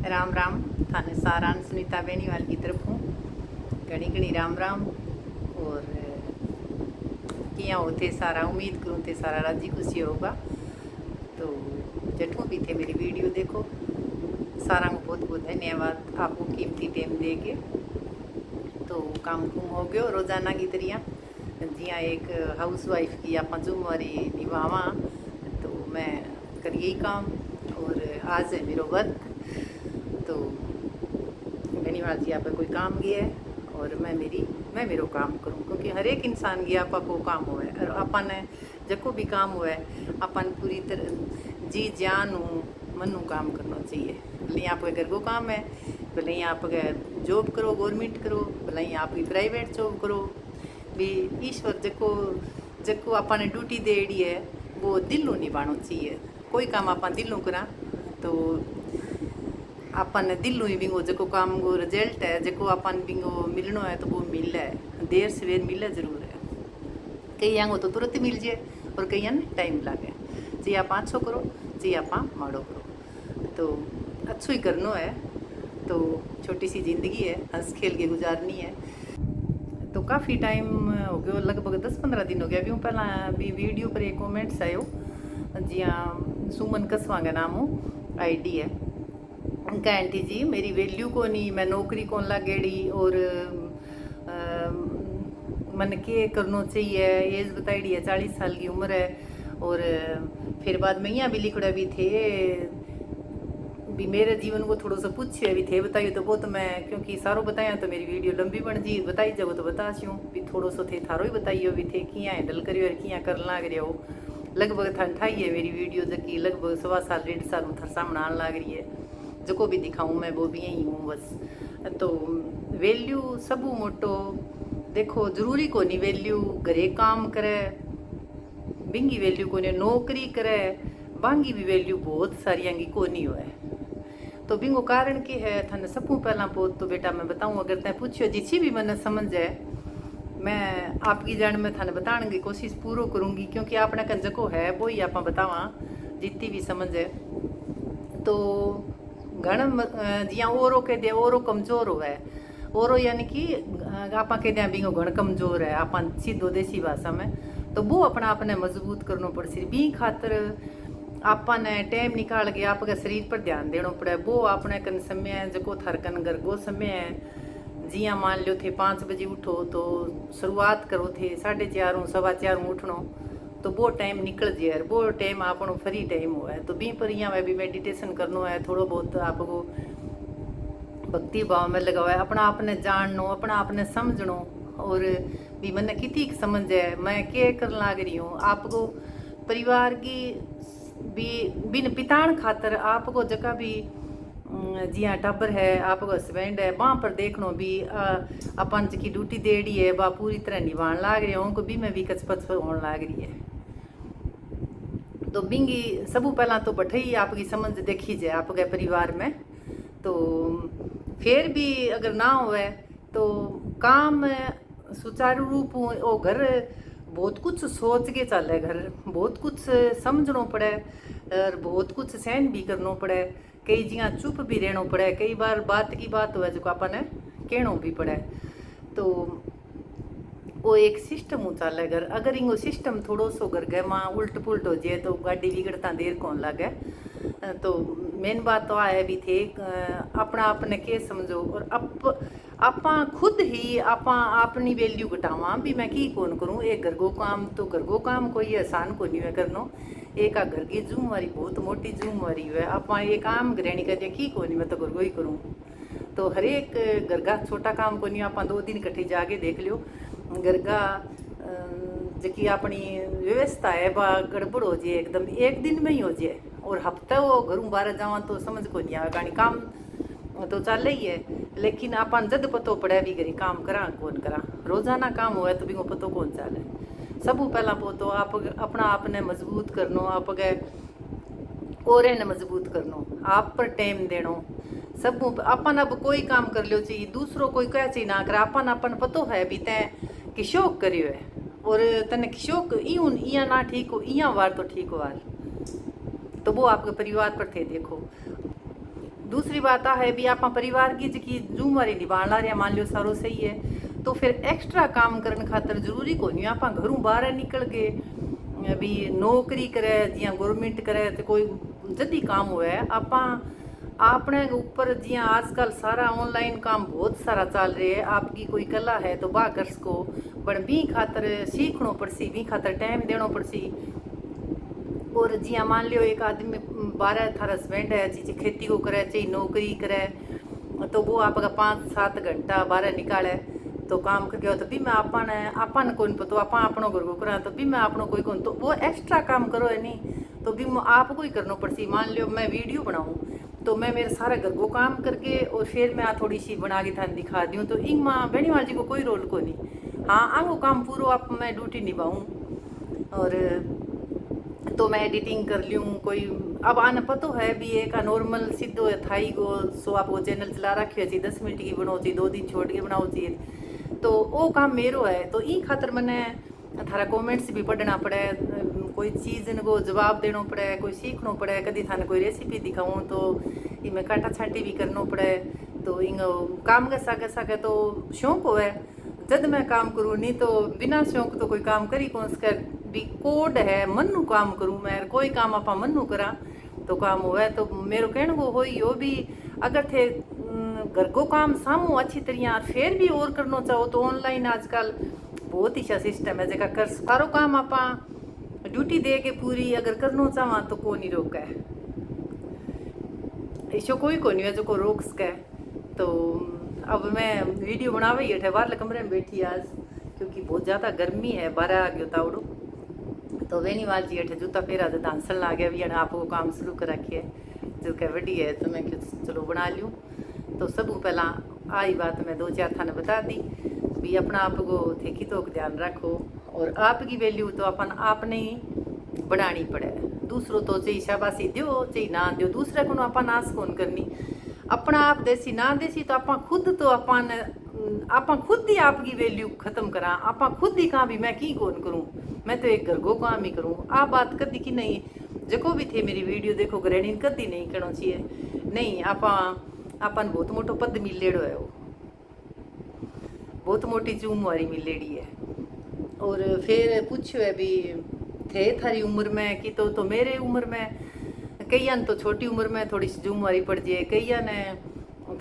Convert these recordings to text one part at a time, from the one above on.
राम राम थाने सारान सुनीता बेनीवाल की तरफ हूँ घनी घनी राम राम। और किया होते सारा उम्मीद करूँ थे सारा राजी खुशी होगा। तो जठों भी थे मेरी वीडियो देखो, सारा को बहुत बहुत धन्यवाद आपको कीमती टाइम दे के। तो काम कुम हो गयो रोजाना की तरिया जिया एक हाउस वाइफ की आप जुम्मेवारी निभावा, तो मैं करिए ही काम। और आज है मेरो वर्क, तो बेनीवाल जी आप कोई काम गया है और मैं मेरो काम करूँ, क्योंकि हर एक इंसान गया आपा को काम हुआ है और अपन जको भी काम हुआ है अपन पूरी तरह जी जान मनु काम करना चाहिए। भले आपके घर को काम है, भले आप जॉब करो गवर्नमेंट करो, भले आप प्राइवेट जॉब करो भी, ईश्वर जको जको अपन ड्यूटी देड़ी है वो दिलों निभाना चाहिए। कोई काम अपन दिलों करा तो अपन दिलों ही बिंगो जको काम को रिजल्ट है जको अपन बिंगो मिलनो है तो वो मिले है, देर सवेर मिले जरूर है। कई आंगो तो तुरंत मिल जाए और कई ने टाइम लागे। जी आप अच्छो करो जी आप माड़ो करो, तो अच्छो ही करनो है। तो छोटी सी जिंदगी है, हंस खेल के गुजारनी है। तो काफ़ी टाइम हो गया, लगभग 10-15 दिन हो गया। अभी पहला भी वीडियो पर एक कमेंट्स आयो जिया सुमन कसवा का नाम हो आईडी है। उनका आंटी जी मेरी वैल्यू को नहीं, मैं नौकरी कौन लागेड़ी और मन के करना चाहिए। एज बताई है 40 साल की उम्र है। और फिर बाद में यहाँ भी लिखड़ा भी थे भी मेरे जीवन को थोड़ा सा पूछे भी थे बताइए तो बहुत मैं, क्योंकि सारो बताया तो मेरी वीडियो लंबी बन जी, बताई जाओ तो बता छूँ भी थोड़ो सो थे थारो ही बताइयो भी थे किया हैंडल करियो और किया कर लाग रहे हो। लगभग थान ठाई है मेरी वीडियो जबकि लगभग 1.25 साल थार सामने आने लाग रही है। जो भी दिखाऊँ मैं वो भी यही हूँ बस। तो वैल्यू सबू मोटो देखो जरूरी को नहीं, वैल्यू घरे काम करे बिंगी वैल्यू को नहीं, नौकरी करे बांगी भी वैल्यू बहुत सारी आंगी को नहीं हुआ है। तो बिंगो कारण के है थाने सबू पहला पोत तो बेटा मैं बताऊँ, अगर तैं पूछियो जिसी भी मन समझ जाए मैं आपकी जान में थाने बताने की कोशिश पूरो करूँगी, क्योंकि आपने कन जको है वो ही आप बतावा जितनी भी समझ है। तो घण जिया ओरो कह दे ओरो कमजोर हुआ है, ओरो यानी कि आप कह दें बिंगो घण कमजोर है अपन सीधो देसी भाषा में, तो वो अपना अपने मजबूत करना पड़ सी बी खातर आपने टाइम निकाल के आपके शरीर पर ध्यान देना पड़े। वो अपने कन समय है जको थार कन घर को समय है। जिया मान लो थे 5 बजे उठो तो शुरुआत करो थे 4:30 4:15 उठनो, तो वो टाइम निकल जाए, वो टाइम आपनो फ्री टाइम हुआ है। तो बी पर यहाँ भी मेडिटेशन करनो है, थोड़ा बहुत आपको भक्ति भाव में लगावा है, अपना आपने जाननो अपना आपने समझनो और भी मैंने कितनी समझ है मैं क्या कर लाग रही हूँ। आपको परिवार की भी बिन पिताण खातर आपको जगह भी जिया टाबर है आपको हस्बैंड है वहाँ पर देखनो भी अपन की ड्यूटी देड़ी है वह पूरी तरह निभाने लाग रहे हो, उनको भी मैं भी कचपच होने लाग रही है। तो बिंगी सबू पहला तो बठे ही आपकी समझ देखी जाए आपके परिवार में। तो फिर भी अगर ना होवे तो काम सुचारू रूप वो घर बहुत कुछ सोच के चले, घर बहुत कुछ समझना पड़े और बहुत कुछ सहन भी करना पड़े, कई जगह चुप भी रहना पड़े, कई बार बात की बात हुआ जो अपन कहना भी पड़े। तो वो एक सिस्टम हो चले घर, अगर इनको सिस्टम थोड़ो सो घर गए माँ उल्ट पुलट हो जाए तो गाड़ी बिगड़ता देर कौन लगे। तो मेन बात तो है भी थे अपना आपने के समझो और आपा खुद ही आपा अपनी वैल्यू घटावा भी मैं की कौन करूँ। एक घर को काम तो घर को काम कोई आसान को नहीं है करनो, एक आ घर की जिम्मेवारी बहुत मोटी जिम्मेवारी है। आपा ये काम गृहणी करिए की को नहीं, मैं तो घर को ही करूँ। तो हर एक घर का छोटा काम को नहीं, आप 2 दिन कट्ठे जाके देख लियो घर का जी अपनी व्यवस्था है बा गड़बड़ हो जाए एकदम एक दिन में ही हो जाए, और हफ्ता वो घरों बाहर जावा तो समझ को नहीं आएगा। काम तो चल ही है लेकिन अपन जद पतो पड़े भी करी काम करा कौन करा, रोजाना काम हुआ तो भी वो पतो कौन चले। सबू पहला पोतो आप अपना आपने मजबूत करनो, आप गए और ने मजबूत करनो, आप पर टाइम देनो। सब अपन अब कोई काम कर लो चाहिए दूसरों कोई कह चाहिए ना कर, अपन अपन पतो है भी तैं कि शौक करियो है और तने शौक यूं इया ना ठीक हो इया वार तो ठीक हो वार, तो वो आपके परिवार पर थे देखो। दूसरी बात आ है भी आप परिवार की जी जिम्मेवारी निभाण ला रहे, मान लो सारो सही है तो फिर एक्स्ट्रा काम करने खातर जरूरी को नहीं आप घरों बाहर निकल के भी नौकरी करे जिया गवर्नमेंट करे तो कोई जदी काम हुआ है आप अपने ऊपर जिया आजकल सारा ऑनलाइन काम बहुत सारा चल रहा है। आपकी कोई कला है तो बा कर सको, पर भी खातर सीखना पड़सी, भी खातर टाइम देना पड़सी। और जिया मान लियो एक आदमी 12 हस्बैंड है जी खेती को करे चाहे नौकरी करे तो वो आपका 5-7 घंटा बारह निकाले तो काम कर गया तो भी मैं आपन कौन पतो आप अपनो घर को करा तो भी मैं अपनो कोई कौन तो वो एक्स्ट्रा काम करो है नहीं तो भी आपको ही करना पड़सी। मान लियो मैं वीडियो बनाऊँ तो मैं मेरे सारा घर को काम करके और फिर मैं थोड़ी सी बना के थाने दिखा दूँ तो इन माँ बहनी वाल जी को कोई रोल को नहीं। हाँ आगो काम पूरा आप मैं ड्यूटी निभाऊँ और तो मैं एडिटिंग कर लूँ कोई अब आने पतो है भी एक नॉर्मल सीधो थाई गो सो आपको चैनल चला रखे चाहिए 10 मिनट की बनाओ चाहिए 2 दिन छोड़ के बनाओ चाहिए तो वो काम मेरो है। तो ई खातर मैंने थारा कमेंट्स भी पढ़ना पड़े, कोई चीज़ को जवाब देना पड़े, कोई सीखना पड़े, कभी थाने कोई रेसिपी दिखाऊँ तो इनमें काटा छाटी भी करना पड़े। तो इन काम के सागे सागे तो शौक हो है जब मैं काम करूँ नहीं तो बिना शौक तो कोई काम करी कौन सके भी कोड है मनु काम करूँ मैं कोई काम आप मनु करा तो काम हुआ तो मेरो कहने को हो यो भी अगर थे घर को काम सामू अच्छी तरह फिर भी और करना चाहो तो ऑनलाइन आजकल बहुत ही अच्छा सिस्टम है जगह कर सारो काम आप ड्यूटी दे के पूरी अगर करना चाहवा तो को नहीं रोका है इसो कोई को नहीं है जो को रोक सके। तो अब मैं वीडियो बनावे ही बाहर कमरे में बैठी आज क्योंकि बहुत ज़्यादा गर्मी है 12 आ गयो तावड़ो तो वेनी वाल जी अठे जूता फेरा तो डांसन ला गया भी आपको काम शुरू कर रखिए जो कह वड्डी है तो मैं चलो बना लूँ। तो सब पहला आई बात मैं 2-4 थाने बता दी भी अपना आप को थेकी तो ध्यान रखो और आपकी वैल्यू तो अपन आपने ही बढ़ानी पड़े। दूसरों तो चाहे शाबाशी दो चाहे ना दो दूसरे को अपन आस कौन करनी अपना आप देसी ना देसी तो आप खुद तो आप खुद ही आपकी वैल्यू खत्म करा आप खुद ही कहाँ भी मैं की कौन करूँ मैं तो एक घर को काम ही करूँ आप बात कदी कि नहीं जो भी थे मेरी वीडियो देखो ग्रहणी कदी नहीं कहना चाहिए नहीं अपन बहुत मोटो पद मिलेड़ो है वो बहुत मोटी जिम्मेवारी मिलेड़ी है। और फिर पूछो है भी थे थारी उम्र में कि तो मेरे उम्र में कई तो छोटी उम्र में थोड़ी सी जिम्मेवारी पड़ जाए कई ने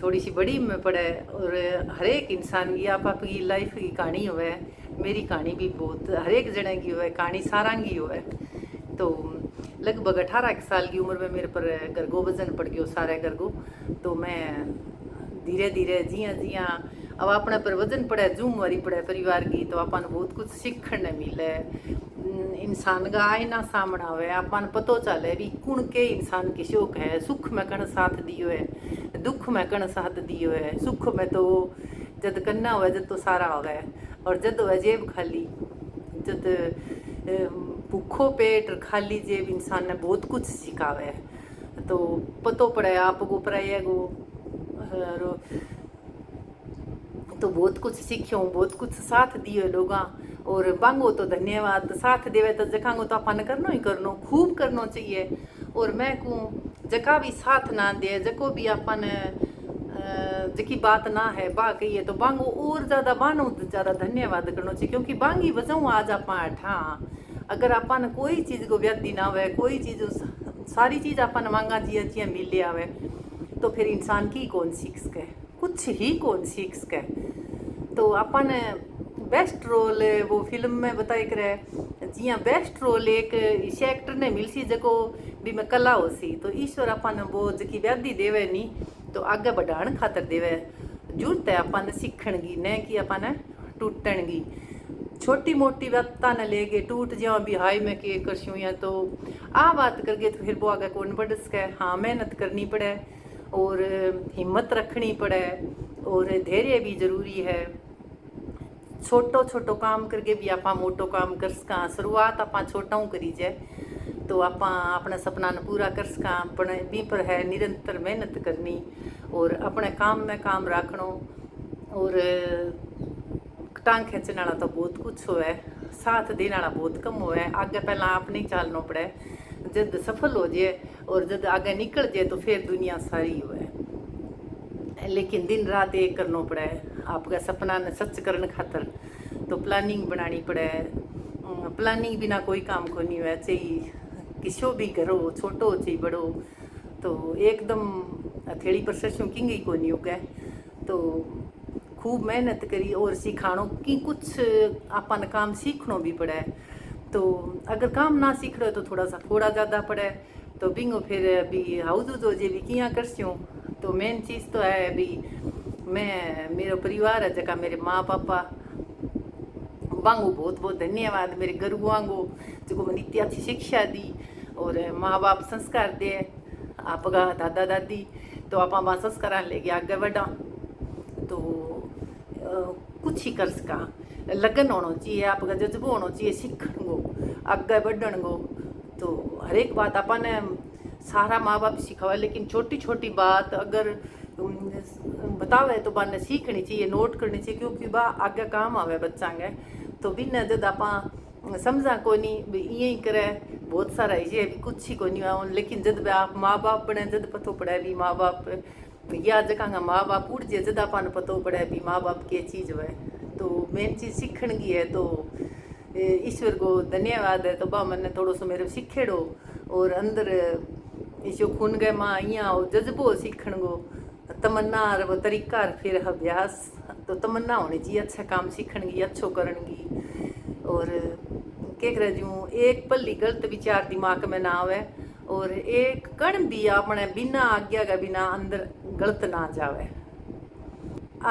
थोड़ी सी बड़ी में पड़े और हर एक इंसान की आपकी लाइफ की कहानी हो है मेरी कहानी भी बहुत हर एक जने की हो है कहानी सारांगी हो है। तो लगभग 18 साल की उम्र में मेरे पर घर को वजन पड़ गयो सारे घर को तो मैं धीरे धीरे जिया जिया अब अपने पर वजन पड़े जिम्मेवारी पड़े परिवार की तो अपन बहुत कुछ सीखने मिले इंसान का आईना सामना हुए अपन पतो चले भी कुण के इंसान की शौक है सुख में कण साथ दियो है दुख में कण साथ दियो है सुख में तो जद कन्ना हुआ जद तो सारा हो गया और जद हुआ जेब खाली जद भूखो पेट खाली जेब इंसान ने बहुत कुछ सिखावे है। तो पतो पड़े आपको पराया गो तो बहुत कुछ सीखियो बहुत कुछ साथ दियो लोगा और बांगो तो धन्यवाद साथ देवे तो जखांगो तो अपन करनो ही करनो खूब करनो चाहिए। और मैं को जका भी साथ ना दे जको भी अपन जकी बात ना है बा कहिए तो बांगो और ज़्यादा बानो ज़्यादा धन्यवाद करनो चाहिए क्योंकि बांगी वजह आज अपन अठा अगर अपन कोई चीज़ को व्यक्ति ना हुए कोई चीज़ सारी चीज़ अपन मांगा जिया जिया मिल आवे तो फिर इंसान की कौन सीख सके कुछ ही कौन सीख सके। तो अपन बेस्ट रोल वो फिल्म में बताई करे जिया बेस्ट रोल एक इस एक्टर ने मिल सी जको भी मैं कला हो सी तो ईश्वर अपन वो जकी व्याधि देवे नी तो आगे बढ़ाण खातर देवे जरूरत है अपन सीखण की न कि अपन टूटण की छोटी मोटी बात न लेके टूट जाओ भी हाई में के करशूँ या तो आ बात करके तो फिर वो आगे कौन बढ़ सके। हाँ मेहनत करनी पड़े और हिम्मत रखनी पड़े और धैर्य भी जरूरी है। छोटो छोटो काम करके भी आप मोटो काम कर सका शुरुआत आप छोटा करी जाए तो आप अपने सपना ने पूरा कर सका अपने भी पर है निरंतर मेहनत करनी और अपने काम में काम रखनो और टांग खींचने वाला तो बहुत कुछ हो है साथ देने वाला बहुत कम हो है आगे पहला आप नहीं चलना पड़े जब सफल हो जाए और जब आगे निकल जाए तो फिर दुनिया सारी हो है। लेकिन दिन रात एक करना पड़े आपका सपना ने सच करने खातर। तो प्लानिंग बनानी पड़े। प्लानिंग बिना कोई काम को नहीं हुआ चाहिए। किसो भी करो, छोटो चाहे बड़ो, तो एकदम हथेली पर सरसों किंगी को नहीं उगे। तो खूब मेहनत करी और सिखाणो कि कुछ अपन काम सीखना भी पड़े। तो अगर काम ना सीख रहे तो थोड़ा ज़्यादा पड़े। तो बिंगो फिर अभी हाउस जो जे भी किया करस्यूँ। तो मेन चीज़ तो है अभी मैं मेरा परिवार है जगह मेरे माँ पापा वांगू बहुत बहुत धन्यवाद। मेरे गुरु वांगू जो मैंने इतनी अच्छी शिक्षा दी और माँ बाप संस्कार दे आपका दादा दादी। तो आप वहाँ संस्कार लेके आगे बढ़ा तो कुछ ही कर सका। लगन होना चाहिए, आपका जज्बो होना चाहिए सीखने को, आगे बढ़ने को। तो हर एक बात अपन सारा माँ बाप सिखावा, लेकिन छोटी छोटी बात अगर बतावे तो बाने सीखनी चाहिए, नोट करनी चाहिए, क्योंकि बा आगे काम आवे बच्चा गे। तो बिना जब आप समझा को नहीं ये करे बहुत सारा ये भी कुछ ही को नहीं आओ। लेकिन जब आप माँ बाप बने जब पतो पड़े भी माँ बाप या जगह माँ बाप उड़ जाए जब अपन पतो पड़े भी माँ बाप के चीज़ है। तो मेन चीज़ सीखने की है। तो ईश्वर को धन्यवाद है। तो बा मैंने थोड़ा सो मेरे सीखेड़ो और अंदर इसो खून गए माँ यहाँ जज्बो सीखने को, तमन्ना और वो तरीका फिर अभ्यास। तो तमन्ना होनी चाहिए अच्छा काम सीखने की, अच्छो करने की। और क्या कर जूँ एक पल्ली गलत विचार दिमाग में ना आवे और एक कण भी अपने बिना आज्ञा का बिना अंदर गलत ना जावे।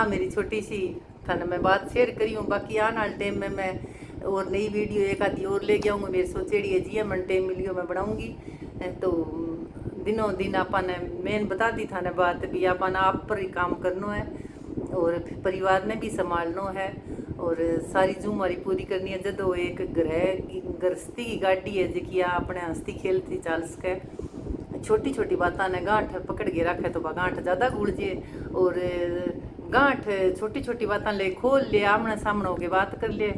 मेरी छोटी सी थाने मैं बात शेयर करी हूँ। बाकी आने वाले टाइम में मैं और नई वीडियो एक आधी और ले आऊँगी। मेरी सोचेड़ी है जी मन टाइम मिलियो मैं बनाऊँगी। तो दिनों दिन अपन मेन बता दी थाने बात भी अपन आप पर ही काम करना है और परिवार ने भी संभालना है और सारी जिम्मेवारी पूरी करनी है। जदों एक गृहस्थी की गाड़ी है जी अपने हंसती खेलती चाल सके। छोटी छोटी बातों ने गांठ पकड़ के रखे तो गांठ ज़्यादा घुल जाए और गांठ छोटी छोटी बातें ले खोल ले आमने सामने होके बात कर ले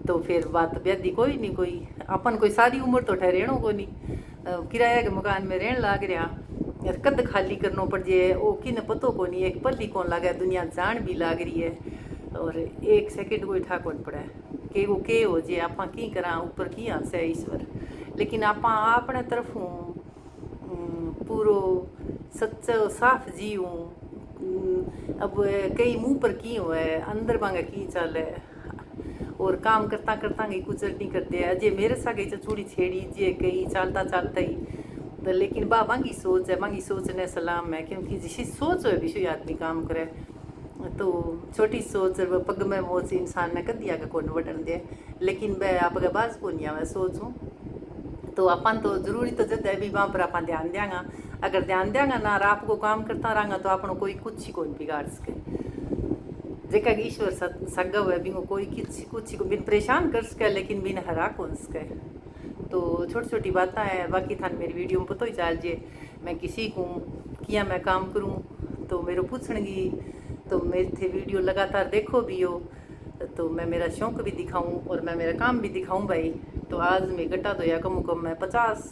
तो फिर बात ब्यादी कोई नहीं कोई। अपन कोई सारी उम्र तो ठहरेणो को नहीं, किराया के मकान में रहने लाग रहा, कद खाली करना पड़ जाए वो कि पतो को नहीं। एक पल्ली कौन लगे दुनिया जान भी लाग रही है और एक सेकंड कोई ठा कौन पड़ा कि वो के हो जाए आप की करा ऊपर की हंस है ईश्वर। लेकिन आप अपने तरफों पूरो सच्चो साफ जीऊँ। अब कई मुंह पर की हुआ है अंदर मांगा की चल है और काम करता करता गई कुछ नहीं करते है। अजय मेरे सा गई चूड़ी छेड़ी जे कई चालता चालता ही तो। लेकिन बा मांगी सोच है, मांगी सोच ने सलाम है, क्योंकि जिसी सोच है विषय आदमी काम करे। तो छोटी सोच पग में मोच इंसान ने कदी आगे कौन बढ़न दे। लेकिन वह आपके बाज को नहीं आवे सोचूँ तो अपन तो जरूरी तो जद है भी वहाँ पर अपन ध्यान देंगा। अगर ध्यान देंगा ना और आपको काम करता रहेंगा तो अपन कोई कुछ ही कौन बिगाड़ सके। जेका ईश्वर सगव है भी कोई कुछ को बिन परेशान कर सके लेकिन बिन हरा कौन सके। तो छोटी छोटी बातें हैं। बाकी थान मेरी वीडियो में पता ही चल जे मैं किसी को किया मैं काम करूँ तो मेरे पूछणगी तो मेरे थे वीडियो लगातार देखो भी हो तो मैं मेरा शौक भी दिखाऊं और मैं मेरा काम भी दिखाऊं भाई। तो आज मैं गट्टा धोया कम मैं 50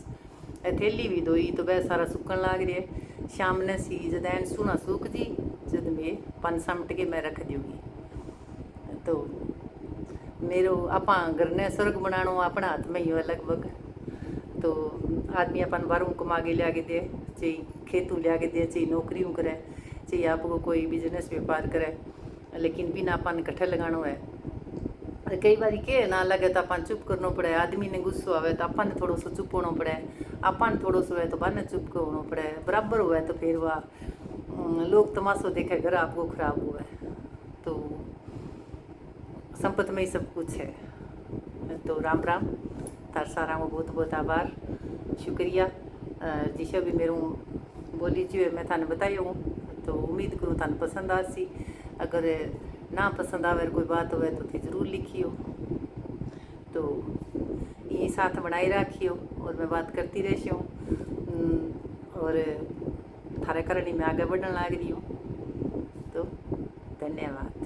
थैली भी धोई तो वह सारा सुकन लाग रही है। शाम ने सी जदैन सुना सूख जी जद में 5 समट के मैं रख दूँगी। तो मेरो आप घर ने स्वर्ग बनानो अपना हाथ में ही है लगभग। तो आदमी अपन बारों कमा के लिया के दे चाहे खेतों लिया के दे चाहे नौकरियों करे चाहे आपको कोई बिजनेस व्यापार करे, लेकिन बिना अपन कट्ठे लगाना है। कई बार के ना लगे तो अपन चुप करना पड़े। आदमी ने गुस्सो आवे तो अपन थोड़ा सो चुप होना पड़े, अपन थोड़ा सो है तो बने चुप होना पड़े। बराबर हुआ तो फिर वह लोग तमाशो देखे घर आपको खराब हुआ है। तो संपत में ही सब कुछ है। तो राम राम तार सारा को बहुत बहुत आभार शुक्रिया जिसे भी मेरू बोली जो मैं थाने बताई हूँ। तो उम्मीद करूँ थाने पसंद आ सी। अगर ना पसंद आवे कोई बात हो तो ज़रूर लिखियो। तो ये साथ बनाए रखियो और मैं बात करती रही हूँ और थारे करणी में आगे बढ़ने लग रही हूँ। तो धन्यवाद।